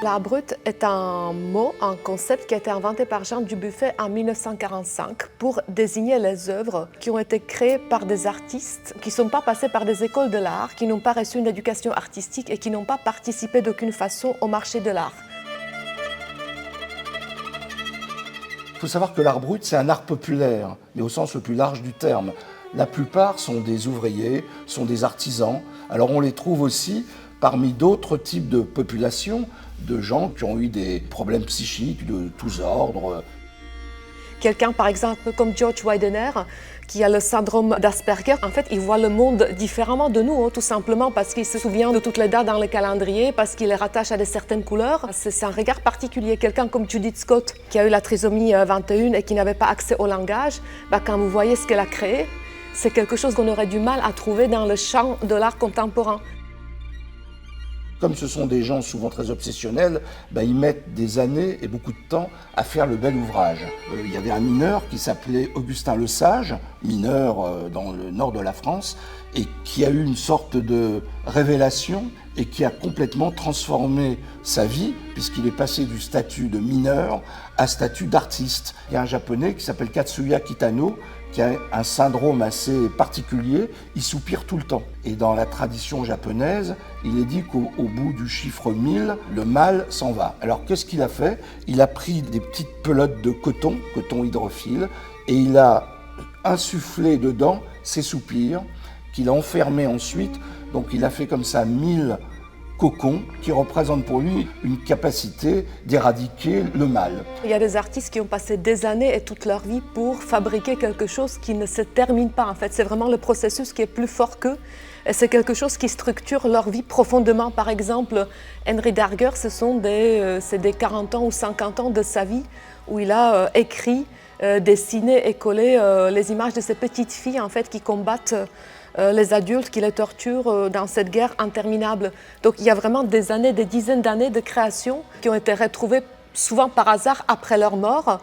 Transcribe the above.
L'art brut est un mot, un concept qui a été inventé par Jean Dubuffet en 1945 pour désigner les œuvres qui ont été créées par des artistes qui ne sont pas passés par des écoles de l'art, qui n'ont pas reçu une éducation artistique et qui n'ont pas participé d'aucune façon au marché de l'art. Il faut savoir que l'art brut, c'est un art populaire, mais au sens le plus large du terme. La plupart sont des ouvriers, sont des artisans. Alors on les trouve aussi parmi d'autres types de populations, de gens qui ont eu des problèmes psychiques de tous ordres. Quelqu'un, par exemple, comme George Widener, qui a le syndrome d'Asperger, en fait, il voit le monde différemment de nous, tout simplement parce qu'il se souvient de toutes les dates dans le calendrier, parce qu'il les rattache à certaines couleurs. C'est un regard particulier. Quelqu'un comme Judith Scott, qui a eu la trisomie 21 et qui n'avait pas accès au langage, quand vous voyez ce qu'elle a créé, c'est quelque chose qu'on aurait du mal à trouver dans le champ de l'art contemporain. Comme ce sont des gens souvent très obsessionnels, ils mettent des années et beaucoup de temps à faire le bel ouvrage. Il y avait un mineur qui s'appelait Augustin Le Sage, mineur dans le nord de la France, et qui a eu une sorte de révélation et qui a complètement transformé sa vie, puisqu'il est passé du statut de mineur à statut d'artiste. Il y a un japonais qui s'appelle Katsuya Kitano, qui a un syndrome assez particulier, il soupire tout le temps. Et dans la tradition japonaise, il est dit qu'au bout du chiffre 1000, le mal s'en va. Alors qu'est-ce qu'il a fait? Il a pris des petites pelotes de coton hydrophile, et il a insufflé dedans ses soupirs, qu'il a enfermés ensuite. Donc il a fait comme ça 1000 cocons qui représentent pour lui une capacité d'éradiquer le mal. Il y a des artistes qui ont passé des années et toute leur vie pour fabriquer quelque chose qui ne se termine pas. En fait, c'est vraiment le processus qui est plus fort qu'eux. Et c'est quelque chose qui structure leur vie profondément. Par exemple, Henry Darger, c'est des 40 ans ou 50 ans de sa vie où il a écrit, dessiné et collé les images de ces petites filles en fait, qui combattent les adultes qui les torturent dans cette guerre interminable. Donc il y a vraiment des années, des dizaines d'années de création qui ont été retrouvées souvent par hasard après leur mort.